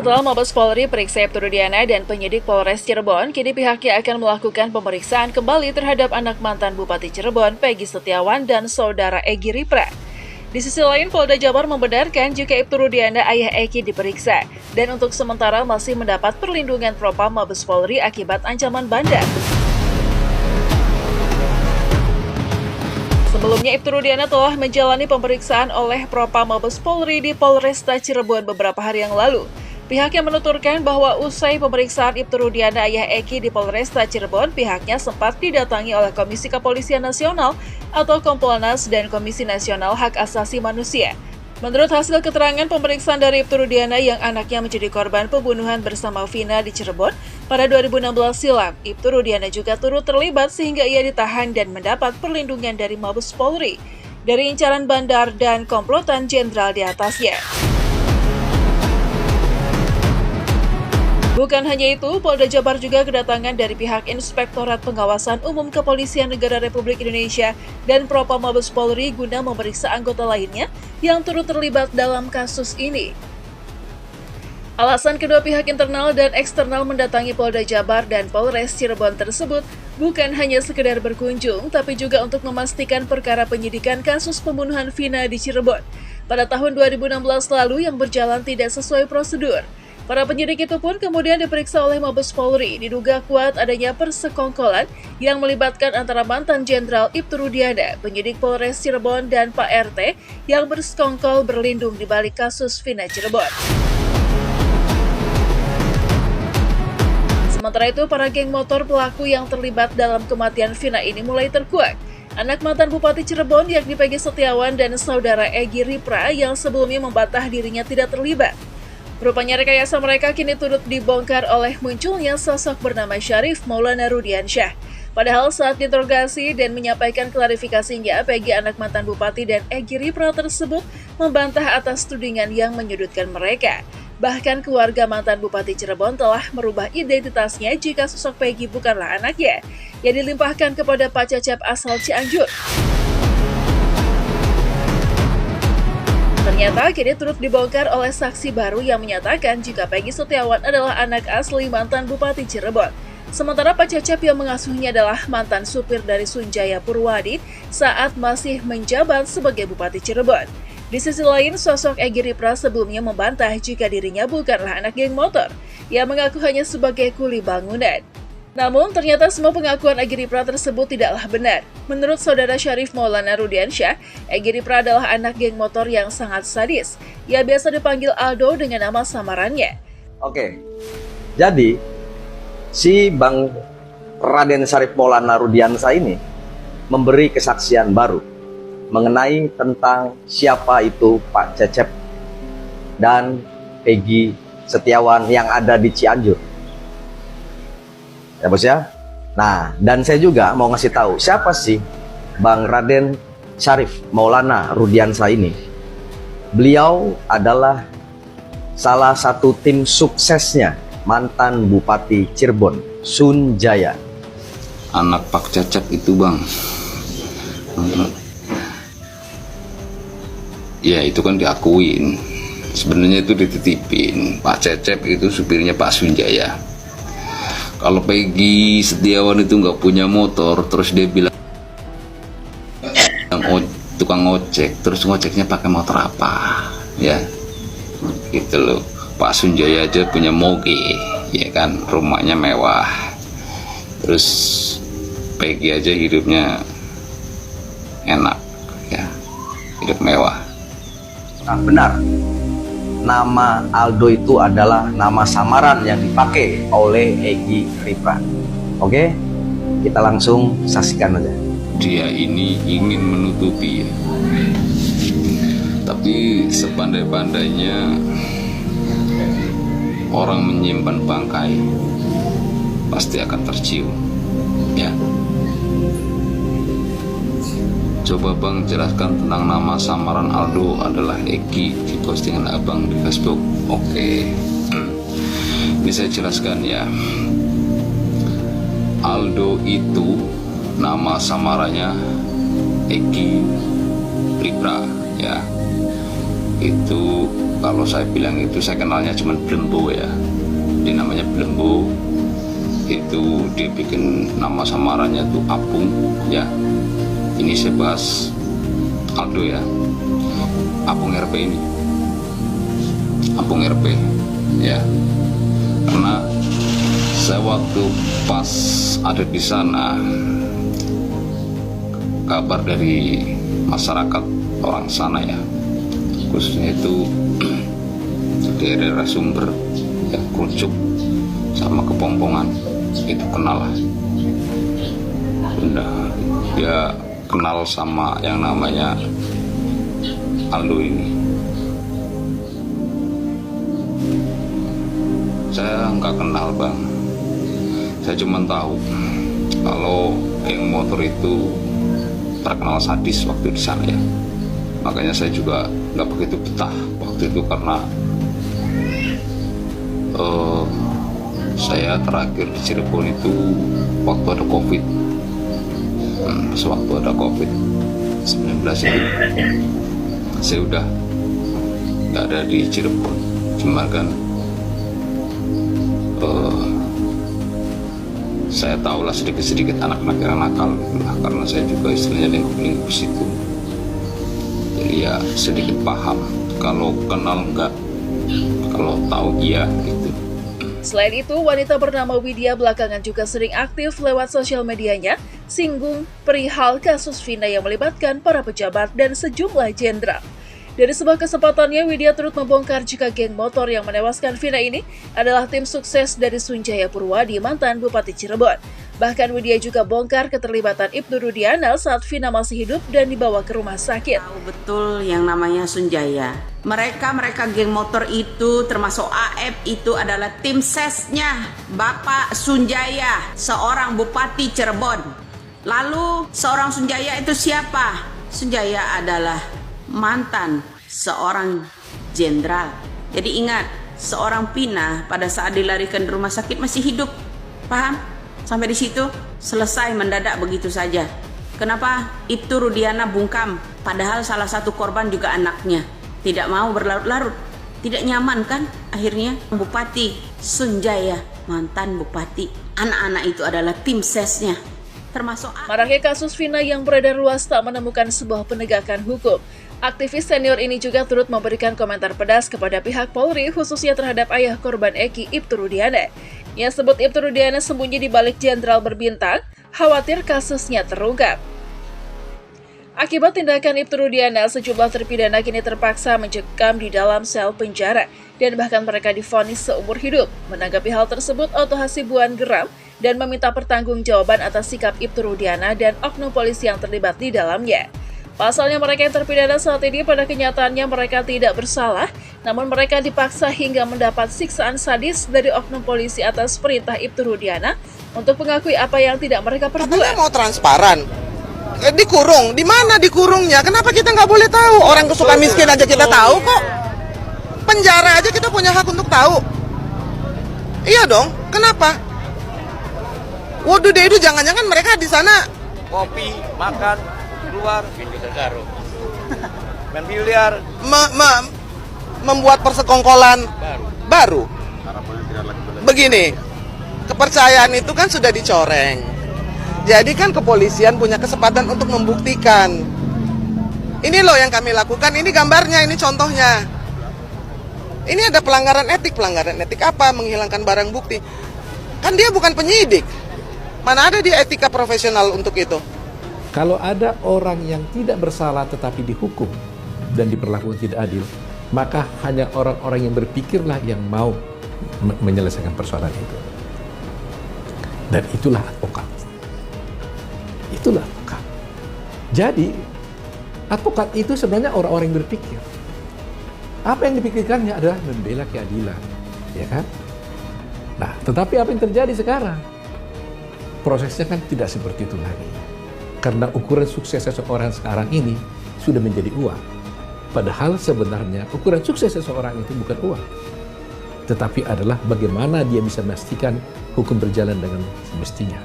Setelah Mabes Polri periksa Ibtu Rudiana dan penyidik Polres Cirebon, kini pihaknya akan melakukan pemeriksaan kembali terhadap anak mantan Bupati Cirebon, Peggy Setiawan, dan saudara Egy Ripra. Di sisi lain, Polda Jabar membenarkan jika Ibtu Rudiana ayah Egy diperiksa, dan untuk sementara masih mendapat perlindungan Propam Mabes Polri akibat ancaman bandar. Sebelumnya, Ibtu Rudiana telah menjalani pemeriksaan oleh Propam Mabes Polri di Polresta Cirebon beberapa hari yang lalu. Pihaknya menuturkan bahwa usai pemeriksaan Ibtu Rudiana ayah Egy di Polresta Cirebon, pihaknya sempat didatangi oleh Komisi Kepolisian Nasional atau Kompolnas dan Komisi Nasional Hak Asasi Manusia. Menurut hasil keterangan pemeriksaan dari Ibtu Rudiana yang anaknya menjadi korban pembunuhan bersama Vina di Cirebon pada 2016 silam, Ibtu Rudiana juga turut terlibat sehingga ia ditahan dan mendapat perlindungan dari Mabes Polri dari incaran bandar dan komplotan jenderal di atasnya. Bukan hanya itu, Polda Jabar juga kedatangan dari pihak Inspektorat Pengawasan Umum Kepolisian Negara Republik Indonesia dan Propam Mabes Polri guna memeriksa anggota lainnya yang turut terlibat dalam kasus ini. Alasan kedua pihak internal dan eksternal mendatangi Polda Jabar dan Polres Cirebon tersebut bukan hanya sekedar berkunjung, tapi juga untuk memastikan perkara penyidikan kasus pembunuhan Vina di Cirebon pada tahun 2016 lalu yang berjalan tidak sesuai prosedur. Para penyidik itu pun kemudian diperiksa oleh Mabes Polri, diduga kuat adanya persekongkolan yang melibatkan antara mantan Jenderal Ibtu Rudiana, penyidik Polres Cirebon, dan Pak RT yang bersekongkol berlindung di balik kasus Vina Cirebon. Sementara itu, para geng motor pelaku yang terlibat dalam kematian Vina ini mulai terkuak. Anak mantan Bupati Cirebon yakni Peggy Setiawan dan saudara Egy Ripra yang sebelumnya membantah dirinya tidak terlibat. Rupanya rekayasa mereka kini turut dibongkar oleh munculnya sosok bernama Syarif Maulana Rudiansyah. Padahal saat diinterogasi dan menyampaikan klarifikasinya, Peggy anak mantan Bupati dan Egy Ripra tersebut membantah atas tudingan yang menyudutkan mereka. Bahkan keluarga mantan Bupati Cirebon telah merubah identitasnya jika sosok Peggy bukanlah anaknya, yang dilimpahkan kepada Pak Cecep asal Cianjur. Ternyata kini turut dibongkar oleh saksi baru yang menyatakan jika Peggy Setiawan adalah anak asli mantan Bupati Cirebon. Sementara Pak Cecep yang mengasuhnya adalah mantan supir dari Sunjaya Purwadi saat masih menjabat sebagai Bupati Cirebon. Di sisi lain, sosok Egy Ripra sebelumnya membantah jika dirinya bukanlah anak geng motor. Ia mengaku hanya sebagai kuli bangunan. Namun, ternyata semua pengakuan Egy Ripra tersebut tidaklah benar. Menurut saudara Syarif Maulana Rudiansyah, Egy Ripra adalah anak geng motor yang sangat sadis. Ia biasa dipanggil Aldo dengan nama samarannya. Oke, jadi si Bang Raden Syarif Maulana Rudiansyah ini memberi kesaksian baru mengenai tentang siapa itu Pak Cecep dan Peggy Setiawan yang ada di Cianjur. Ya bos ya. Nah, dan saya juga mau ngasih tahu siapa sih Bang Raden Syarif Maulana Rudiansyah ini. Beliau adalah salah satu tim suksesnya mantan Bupati Cirebon, Sunjaya. Anak Pak Cecep itu bang. Ya itu kan diakuin. Sebenarnya itu dititipin. Pak Cecep itu supirnya Pak Sunjaya. Kalau Peggy Setiawan itu nggak punya motor, terus dia bilang tukang ngojek, terus ngojeknya pakai motor apa, ya, gitu loh. Pak Sunjaya aja punya moge, ya kan, rumahnya mewah. Terus Peggy aja hidupnya enak, ya, hidup mewah. Nah, benar. Nama Aldo itu adalah nama samaran yang dipakai oleh Egy Ripra. Oke, kita langsung saksikan aja. Dia ini ingin menutupi, ya. Tapi sepandai-pandainya orang menyimpan bangkai pasti akan tercium, ya. Coba bang jelaskan tentang nama samaran Aldo adalah Egy di postingan abang di Facebook. Oke, ini saya jelaskan ya. Aldo itu nama samarannya Egy Ripra, ya. Itu Kalau saya bilang itu, saya kenalnya cuma Blembo ya. Dia namanya Blembo. Itu dia bikin nama samarannya tuh Apung ya. Ini saya bahas Aldo ya. Apung RP ini. Apung RP ya. Karena saya waktu pas ada di sana, kabar dari masyarakat orang sana ya, khususnya itu di daerah Sumber ya, Krucuk sama Kepompongan, itu kenal lah. Udah dia kenal sama yang namanya Aldo ini. Saya nggak kenal bang, saya cuma tahu kalau geng motor itu terkenal sadis waktu di sana ya. Makanya saya juga nggak begitu betah waktu itu, karena saya terakhir di Cirebon itu waktu ada COVID. Sewaktu ada COVID-19 itu saya udah nggak ada di Cirebon. Cuma kan saya tahulah sedikit-sedikit anak-anak yang nakal gitu lah, karena saya juga istilahnya lingkup situ. Jadi ya sedikit paham, kalau kenal enggak, kalau tahu iya gitu. Selain itu, wanita bernama Widya belakangan juga sering aktif lewat sosial medianya, singgung perihal kasus Vina yang melibatkan para pejabat dan sejumlah jenderal. Dari sebuah kesempatannya, Widya turut membongkar jika geng motor yang menewaskan Vina ini adalah tim sukses dari Sunjaya Purwadi, mantan Bupati Cirebon. Bahkan Widya juga bongkar keterlibatan Ibtu Rudiana saat Vina masih hidup dan dibawa ke rumah sakit. Tahu betul yang namanya Sunjaya. Mereka geng motor itu termasuk AF itu adalah tim sesnya Bapak Sunjaya, seorang Bupati Cirebon. Lalu seorang Sunjaya itu siapa? Sunjaya adalah mantan seorang jenderal. Jadi ingat, seorang Vina pada saat dilarikan di rumah sakit masih hidup. Paham? Sampai di situ selesai mendadak begitu saja. Kenapa Ibtu Rudiana bungkam? Padahal salah satu korban juga anaknya. Tidak mau berlarut-larut. Tidak nyaman kan akhirnya? Bupati Sunjaya, mantan bupati. Anak-anak itu adalah tim sesnya. Termasuk Maraknya kasus Vina yang beredar luas tak menemukan sebuah penegakan hukum. Aktivis senior ini juga turut memberikan komentar pedas kepada pihak Polri, khususnya terhadap ayah korban Eki, Ibtu Rudiana. Yang sebut Ibtu Rudiana sembunyi di balik jenderal berbintang, khawatir kasusnya terungkap. Akibat tindakan Ibtu Rudiana, sejumlah terpidana kini terpaksa mencekam di dalam sel penjara, dan bahkan mereka divonis seumur hidup. Menanggapi hal tersebut, Oto Hasibuan geram dan meminta pertanggungjawaban atas sikap Ibtu Rudiana dan oknum polisi yang terlibat di dalamnya. Pasalnya mereka yang terpidana saat ini pada kenyataannya mereka tidak bersalah, namun mereka dipaksa hingga mendapat siksaan sadis dari oknum polisi atas perintah Ibtu Rudiana untuk mengakui apa yang tidak mereka perbuat. Katanya mau transparan, dikurung, di mana dikurungnya? Kenapa kita nggak boleh tahu? Orang kesuka miskin aja kita tahu kok. Penjara aja kita punya hak untuk tahu. Iya dong, kenapa? Waduh deh, itu jangan-jangan mereka di sana kopi, makan, keluar, main biliar, membuat persekongkolan baru. Begini, kepercayaan itu kan sudah dicoreng. Jadi kan kepolisian punya kesempatan untuk membuktikan. Ini loh yang kami lakukan, ini gambarnya, ini contohnya. Ini ada pelanggaran etik apa? Menghilangkan barang bukti. Kan dia bukan penyidik. Mana ada dia etika profesional untuk itu? Kalau ada orang yang tidak bersalah tetapi dihukum dan diperlakukan tidak adil, maka hanya orang-orang yang berpikirlah yang mau menyelesaikan persoalan itu. Dan itulah advokat. Itulah advokat. Jadi, advokat itu sebenarnya orang-orang yang berpikir. Apa yang dipikirkannya adalah membela keadilan, ya kan? Nah, tetapi apa yang terjadi sekarang? Prosesnya kan tidak seperti itu lagi. Karena ukuran sukses seseorang sekarang ini sudah menjadi uang. Padahal sebenarnya ukuran sukses seseorang itu bukan uang. Tetapi adalah bagaimana dia bisa memastikan hukum berjalan dengan semestinya.